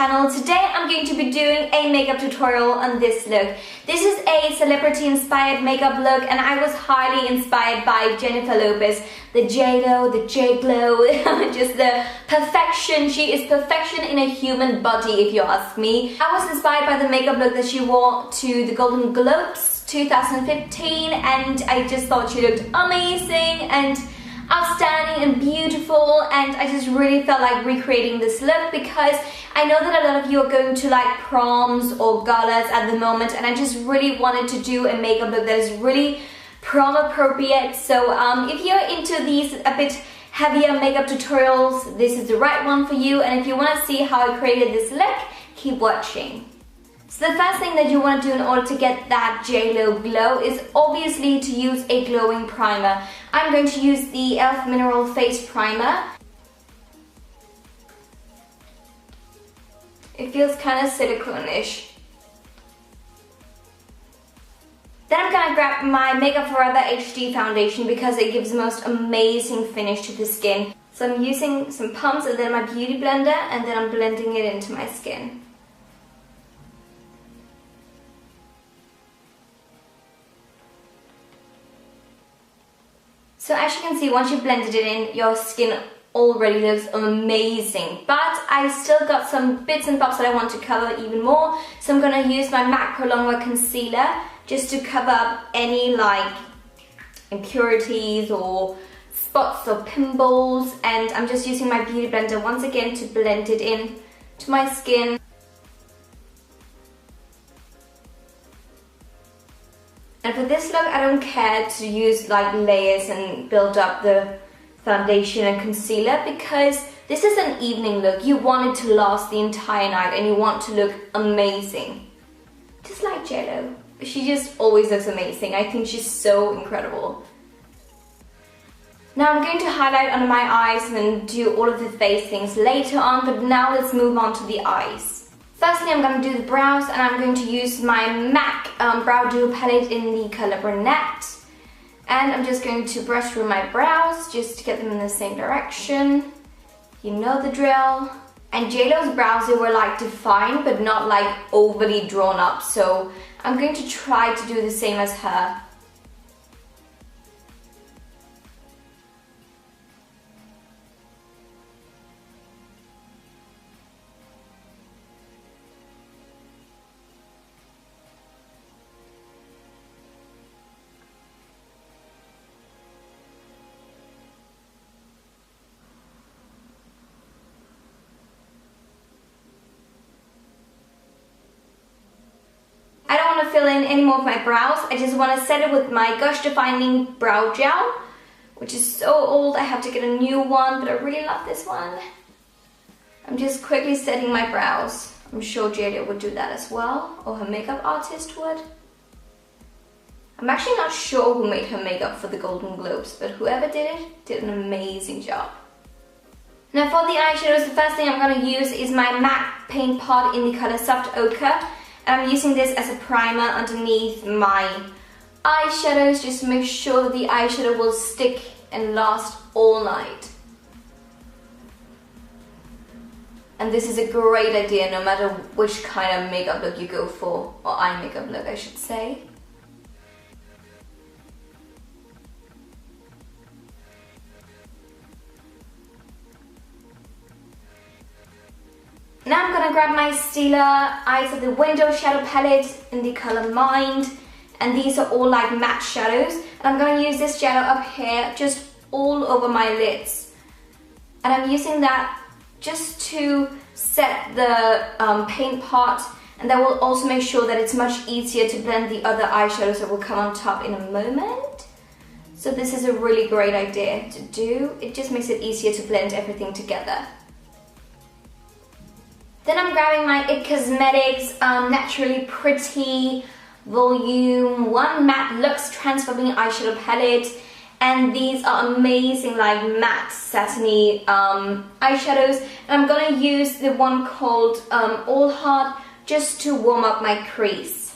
channel. Today I'm going to be doing a makeup tutorial on this look. This is a celebrity inspired makeup look and I was highly inspired by Jennifer Lopez. The J-Lo, the J-Glow, just the perfection. She is perfection in a human body if you ask me. I was inspired by the makeup look that she wore to the Golden Globes 2015 and I just thought she looked amazing and outstanding and beautiful, and I just really felt like recreating this look because I know that a lot of you are going to like proms or galas at the moment, and I just really wanted to do a makeup look that is really prom appropriate. So if you're into these a bit heavier makeup tutorials, this is the right one for you, and if you want to see how I created this look, keep watching. So the first thing that you want to do in order to get that J-Lo glow is obviously to use a glowing primer. I'm going to use the e.l.f. Mineral Face Primer. It feels kind of silicone-ish. Then I'm going to grab my Makeup Forever HD foundation because it gives the most amazing finish to the skin. So I'm using some pumps and then my beauty blender, and then I'm blending it into my skin. So as you can see, once you blended it in, your skin already looks amazing. But I still got some bits and bobs that I want to cover even more. So I'm going to use my MAC Pro Longwear Concealer just to cover up any like impurities or spots or pimples. And I'm just using my beauty blender once again to blend it in to my skin. And for this look, I don't care to use like layers and build up the foundation and concealer because this is an evening look. You want it to last the entire night and you want to look amazing. Just like J-Lo. She just always looks amazing. I think she's so incredible. Now I'm going to highlight under my eyes and do all of the face things later on, but now let's move on to the eyes. Firstly, I'm going to do the brows, and I'm going to use my MAC Brow Duo palette in the color Brunette. And I'm just going to brush through my brows just to get them in the same direction. You know the drill. And J-Lo's brows, they were like defined, but not like overly drawn up. So I'm going to try to do the same as her. I don't want to fill in any more of my brows. I just want to set it with my Gush Defining Brow Gel, which is so old. I have to get a new one, but I really love this one. I'm just quickly setting my brows. I'm sure J-Lo would do that as well, or her makeup artist would. I'm actually not sure who made her makeup for the Golden Globes, but whoever did it did an amazing job. Now for the eyeshadows, the first thing I'm going to use is my MAC Paint Pot in the color Soft Ochre. And I'm using this as a primer underneath my eyeshadows just to make sure that the eyeshadow will stick and last all night. And this is a great idea no matter which kind of makeup look you go for, or eye makeup look I should say. Now I'm going to grab my Stila Eyes of the Window shadow palette in the color Mind, and these are all like matte shadows, and I'm going to use this shadow up here just all over my lids, and I'm using that just to set the paint pot, and that will also make sure that it's much easier to blend the other eyeshadows that will come on top in a moment. So this is a really great idea to do. It just makes it easier to blend everything together. Then I'm grabbing my IT Cosmetics Naturally Pretty Volume 1 Matte Luxe Transforming Eyeshadow Palette. And these are amazing like matte satiny eyeshadows. And I'm going to use the one called All Heart just to warm up my crease.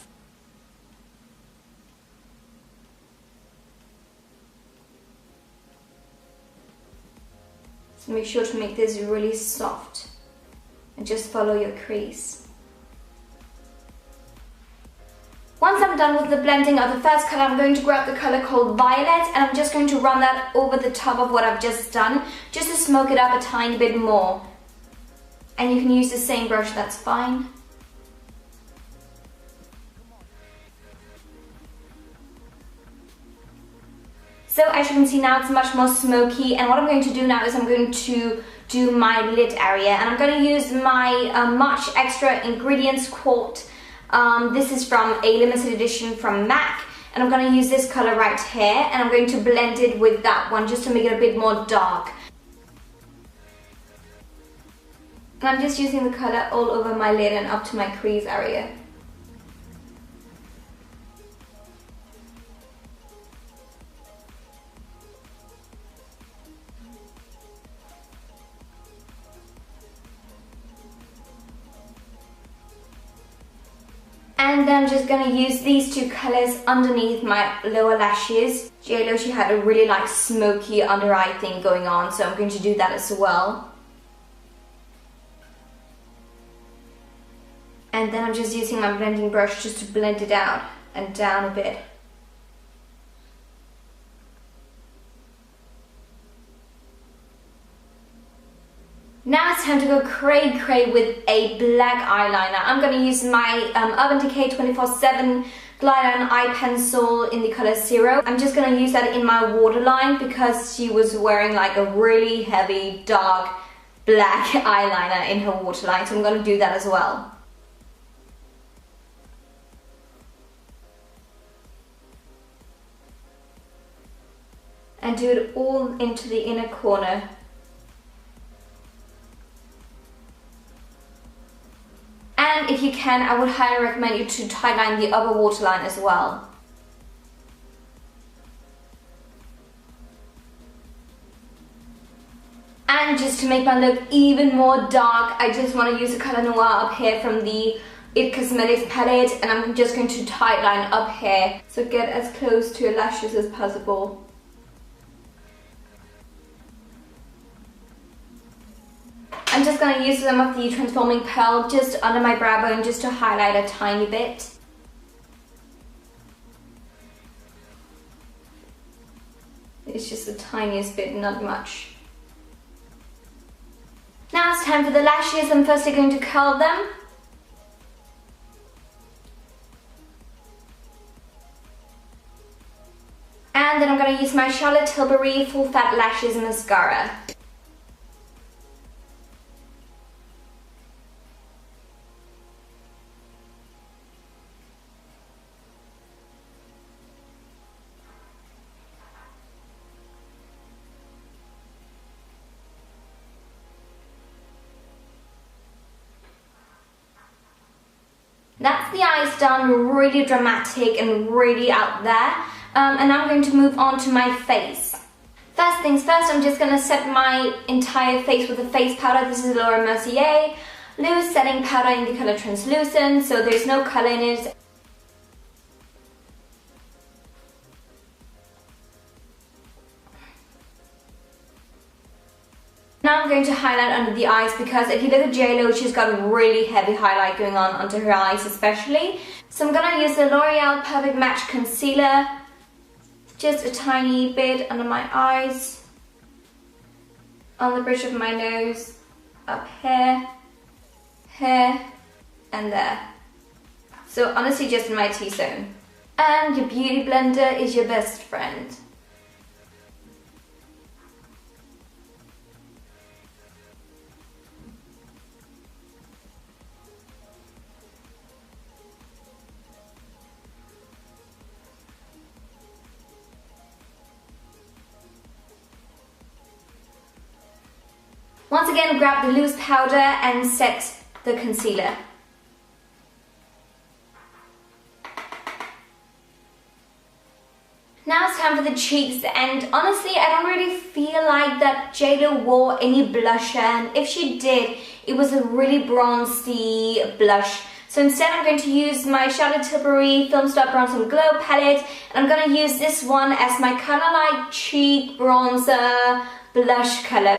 So make sure to make this really soft and just follow your crease. Once I'm done with the blending of the first color, I'm going to grab the color called Violet, and I'm just going to run that over the top of what I've just done, just to smoke it up a tiny bit more. And you can use the same brush, that's fine. So as you can see now, it's much more smoky, and what I'm going to do now is I'm going to do my lid area, and I'm going to use my Marge Extra Ingredients Quart. This is from a limited edition from MAC, and I'm going to use this color right here, and I'm going to blend it with that one just to make it a bit more dark. And I'm just using the color all over my lid and up to my crease area. And then I'm just going to use these two colors underneath my lower lashes. JLo, she had a really like smoky under eye thing going on, so I'm going to do that as well. And then I'm just using my blending brush just to blend it out and down a bit. Now it's time to go cray with a black eyeliner. I'm going to use my Urban Decay 24/7 Glider Eye Pencil in the color Zero. I'm just going to use that in my waterline because she was wearing like a really heavy dark black eyeliner in her waterline, so I'm going to do that as well. And do it all into the inner corner. And if you can, I would highly recommend you to tightline the upper waterline as well. And just to make my look even more dark, I just want to use the color Noir up here from the It Cosmetics palette, and I'm just going to tightline up here, so get as close to your lashes as possible. I'm just going to use some of the Transforming Pearl just under my brow bone just to highlight a tiny bit. It's just the tiniest bit, not much. Now it's time for the lashes. I'm firstly going to curl them. And then I'm going to use my Charlotte Tilbury Full Fat Lashes Mascara. That's the eyes done, really dramatic and really out there. And now I'm going to move on to my face. First things first, I'm just going to set my entire face with a face powder. This is Laura Mercier Loose Setting Powder in the color Translucent, so there's no color in it. Now I'm going to highlight under the eyes because if you look at JLo, she's got a really heavy highlight going on under her eyes especially. So I'm going to use the L'Oreal Perfect Match Concealer, just a tiny bit under my eyes, on the bridge of my nose, up here, here, and there. So honestly just in my T-zone. And your beauty blender is your best friend. Once again, grab the loose powder and set the concealer. Now it's time for the cheeks, and honestly I don't really feel like that JLo wore any blusher, and if she did, it was a really bronzy blush. So instead I'm going to use my Charlotte Tilbury Film Stop Bronze and Glow palette, and I'm going to use this one as my kind of like cheek bronzer blush color.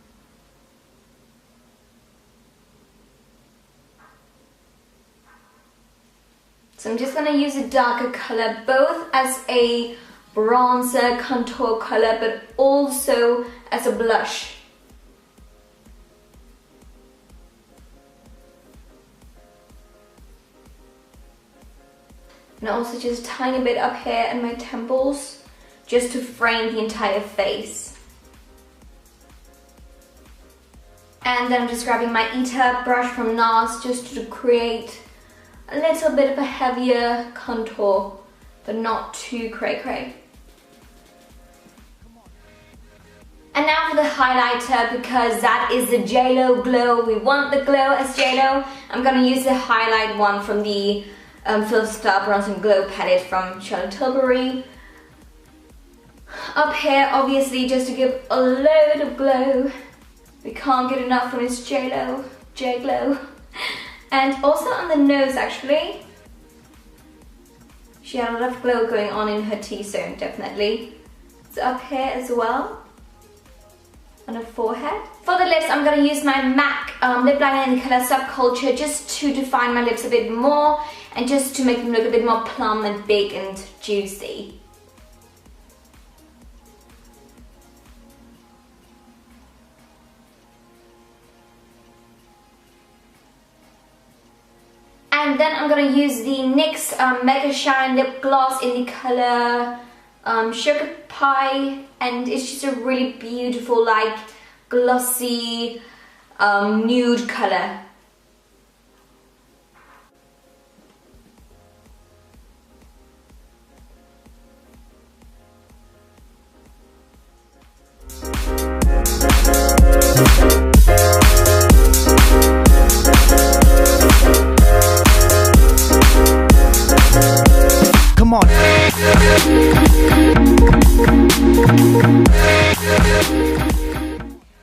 So I'm just gonna use a darker color, both as a bronzer contour color, but also as a blush. And also just a tiny bit up here in my temples, just to frame the entire face. And then I'm just grabbing my Eater brush from NARS just to create a little bit of a heavier contour, but not too cray-cray. And now for the highlighter, because that is the JLo glow. We want the glow as JLo. I'm gonna use the highlight one from the Philostar Bronze and Glow palette from Charlotte Tilbury. Up here, obviously, just to give a load of glow. We can't get enough when it's JLo, J-Glow. And also on the nose, actually. She had a lot of glow going on in her T-zone, definitely. So up here as well, on her forehead. For the lips, I'm gonna use my MAC lip liner in the color Subculture just to define my lips a bit more and just to make them look a bit more plump and big and juicy. And then I'm gonna use the NYX Mega Shine Lip Gloss in the color Sugar Pie, and it's just a really beautiful, like, glossy nude color. Come on.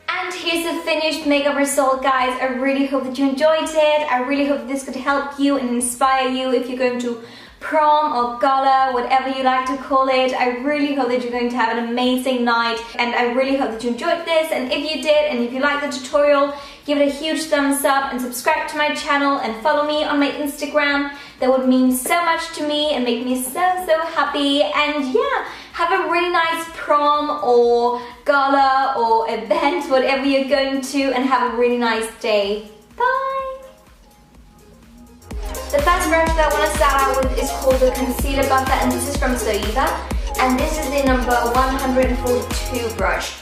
And here's the finished makeup result, guys. I really hope that you enjoyed it. I really hope this could help you and inspire you if you're going to prom or gala, whatever you like to call it. I really hope that you're going to have an amazing night, and I really hope that you enjoyed this. And if you did, and if you liked the tutorial, give it a huge thumbs up and subscribe to my channel and follow me on my Instagram. That would mean so much to me and make me so happy. And yeah, have a really nice prom or gala or event, whatever you're going to, and have a really nice day. Bye! The first brush that I want to start out with is called the Concealer Buffer, and this is from Stila. And this is the number 142 brush.